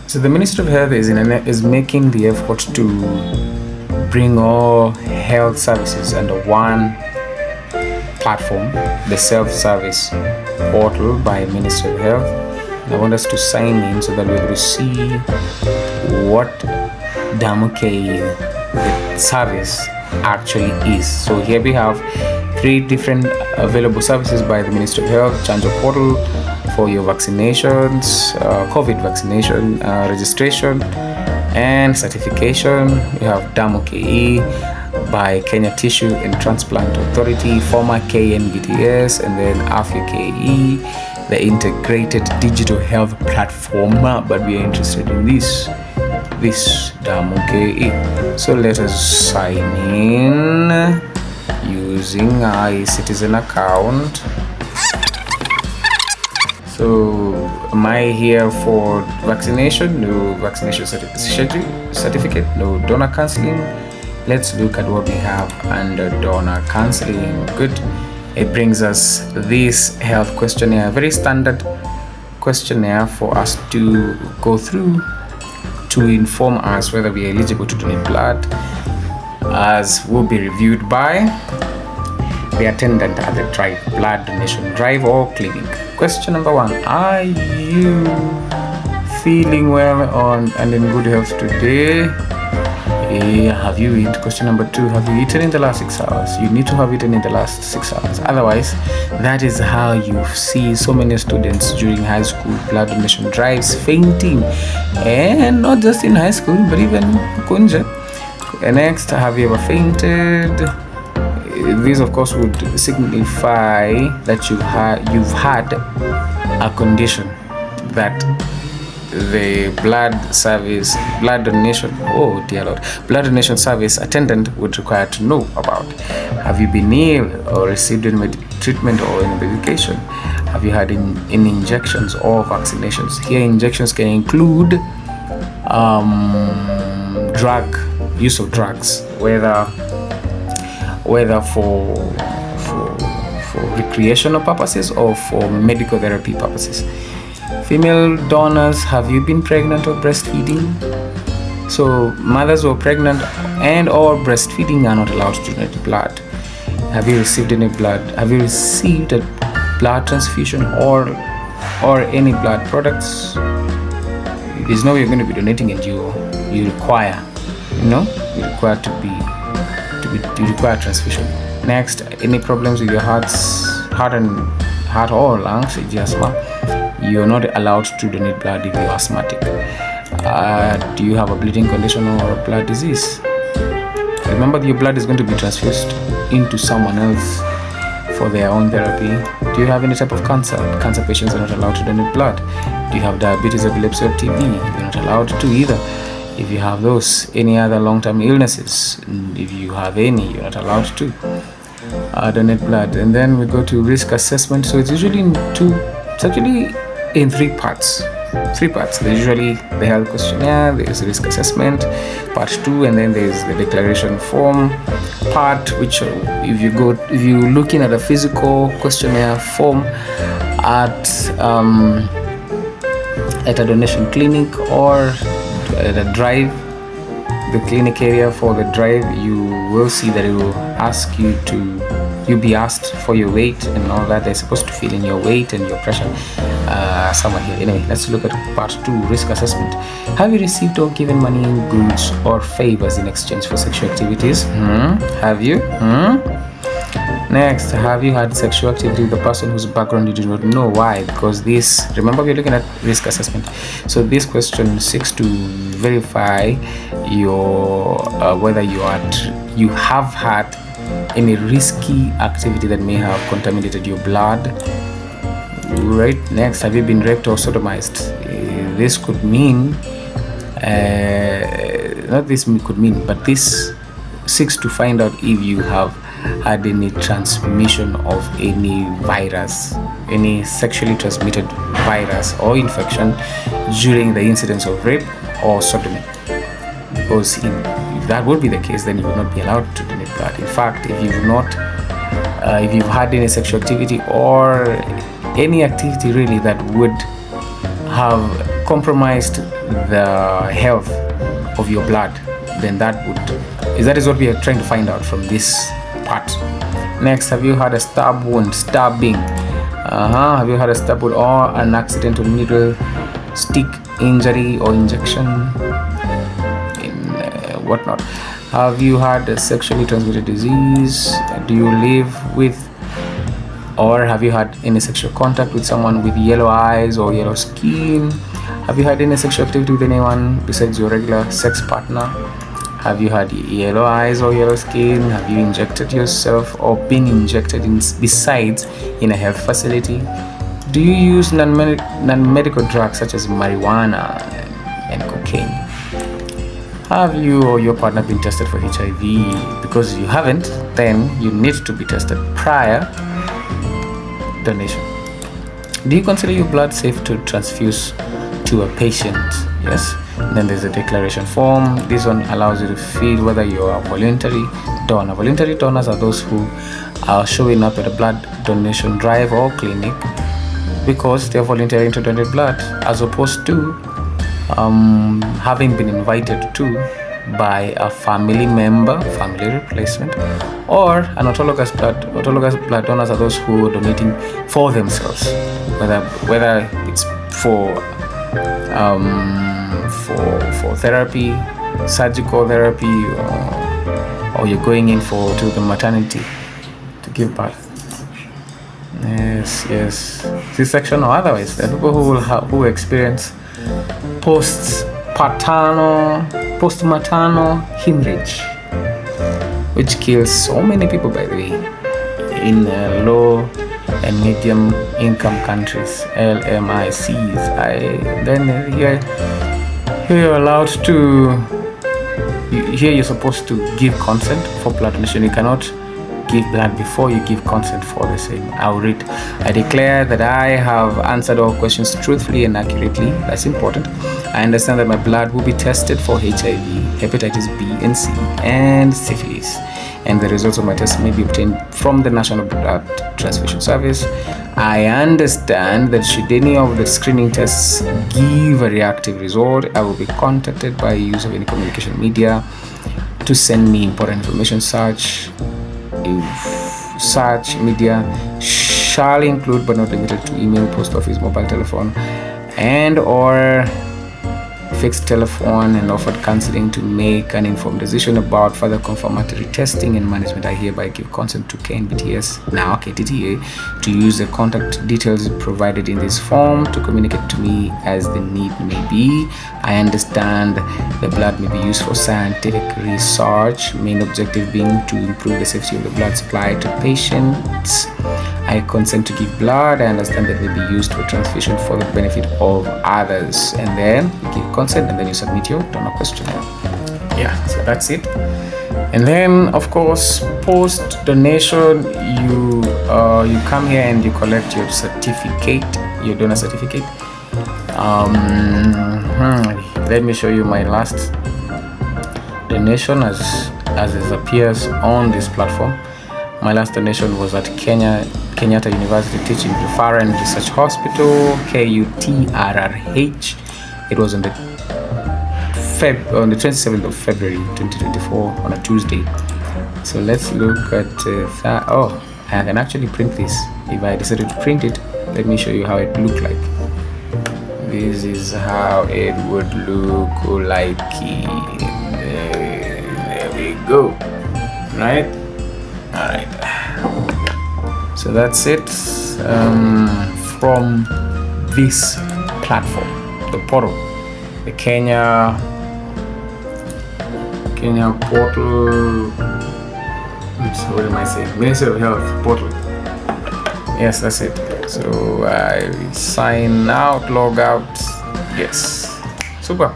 So the Ministry of Health is making the effort to bring all health services under one platform, the self-service portal by Ministry of Health. I want us to sign in so that we're able to see what Damu Ke, the service, actually is. So here we have 3 different available services by the Ministry of Health: Chanjo portal for your vaccinations, COVID vaccination registration and certification. We have Damu Ke by Kenya Tissue and Transplant Authority, former KNBTS, and then Afya KE, the integrated digital health platform. But we are interested in this Damu Ke. So let us sign in using our citizen account. So am I here for vaccination? No vaccination certificate, no donor counseling. Let's look at what we have under donor counseling. Good. It brings us this health questionnaire, very standard questionnaire for us to go through to inform us whether we are eligible to donate blood, as will be reviewed by the attendant at the blood donation drive or clinic. Question number 1: are you feeling well and in good health today? Have you eaten? Question number 2: have you eaten in the last 6 hours? You need to have eaten in the last 6 hours. Otherwise, that is how you see so many students during high school blood donation drives fainting, and not just in high school, but even kunja. Next, have you ever fainted? This, of course, would signify that you've had a condition that the blood donation service attendant would require to know about. Have you been ill or received any treatment or any medication? Have you had any injections or vaccinations? Here, injections can include use of drugs, whether for recreational purposes or for medical therapy purposes. Female donors, have you been pregnant or breastfeeding? So mothers who are pregnant and or breastfeeding are not allowed to donate blood. Have you received any blood? Have you received a blood transfusion or any blood products? There's no way you're going to be donating, and you require, you require transfusion. Next, any problems with your heart or lungs, asthma, you're not allowed to donate blood if you're asthmatic. Do you have a bleeding condition or a blood disease? Remember, your blood is going to be transfused into someone else for their own therapy. Do you have any type of cancer? Cancer patients are not allowed to donate blood. Do you have diabetes, epilepsy, or TB? You're not allowed to either. If you have those, any other long-term illnesses, if you have any, you're not allowed to donate blood. And then we go to risk assessment. So it's usually in 3 parts. There's usually the health questionnaire, there's risk assessment, part 2, and then there's the declaration form part, which if you're looking at a physical questionnaire form at a donation clinic or at a drive, the clinic area for the drive, you will see that it will ask you'll be asked for your weight and all that. They're supposed to fill in your weight and your pressure somewhere here. Anyway, let's look at part 2, risk assessment. Have you received or given money, goods, or favors in exchange for sexual activities? Have you? Next, have you had sexual activity with a person whose background you do not know? Why? Because remember, we're looking at risk assessment. So this question seeks to verify whether you have had any risky activity that may have contaminated your blood. Right. Next, have you been raped or sodomized? This could mean but this seeks to find out if you have had any transmission of any virus, any sexually transmitted virus or infection during the incidence of rape or sodomy. Because if that would be the case, then you would not be allowed to donate blood. In fact, if you've had any sexual activity or any activity really that would have compromised the health of your blood, then that is what we are trying to find out from this part. Next, have you had a stab wound, stabbing? Have you had a stab wound or an accidental needle stick injury or injection in whatnot? Have you had a sexually transmitted disease? Do you live with or have you had any sexual contact with someone with yellow eyes or yellow skin? Have you had any sexual activity with anyone besides your regular sex partner? Have you had yellow eyes or yellow skin? Have you injected yourself or been injected besides in a health facility? Do you use non-medical drugs such as marijuana and cocaine? Have you or your partner been tested for HIV? Because you haven't, then you need to be tested prior donation. Do you consider your blood safe to transfuse to a patient? Yes. And then there's a declaration form. This one allows you to fill whether you are a voluntary donor. Voluntary donors are those who are showing up at a blood donation drive or clinic because they're volunteering to donate blood, as opposed to having been invited to by a family member, family replacement, or an autologous blood. Autologous blood donors are those who are donating for themselves, whether it's for therapy, surgical therapy, or you're going in to the maternity to give birth. Yes, C-section or otherwise. There are people who experience post-maternal hemorrhage, which kills so many people, by the way, in low and medium income countries, LMICs. Then here you're allowed to. Here you're supposed to give consent for blood donation. You cannot give blood before you give consent for the same. I'll read. I declare that I have answered all questions truthfully and accurately. That's important. I understand that my blood will be tested for HIV, hepatitis B and C, and syphilis, and the results of my test may be obtained from the National Blood Transfusion Service. I understand that should any of the screening tests give a reactive result, I will be contacted by use of any communication media to send me important information. Such media shall include but not limited to email, post office, mobile telephone, and or fixed telephone, and offered counseling to make an informed decision about further confirmatory testing and management. I hereby give consent to KNBTS, now KTTA, to use the contact details provided in this form to communicate to me as the need may be. I understand the blood may be used for scientific research, main objective being to improve the safety of the blood supply to patients. I consent to give blood. I understand that it may be used for transfusion for the benefit of others. And then you give consent, and then you submit your donor questionnaire. Yeah, so that's it. And then, of course, post donation, you come here and you collect your certificate, your donor certificate. Let me show you my last donation as it appears on this platform. My last donation was at Kenyatta University Teaching, Referral and Research Hospital, KUTRRH. It was on the 27th of February 2024 on a Tuesday. So let's look at that. Oh, I can actually print this. If I decided to print it, let me show you how it looked like. This is how it would look like. There we go. Right? Alright. So that's it from this platform, the portal, the Kenya portal. What am I saying? Ministry of Health portal. Yes, that's it. So I sign out, log out. Yes. Super.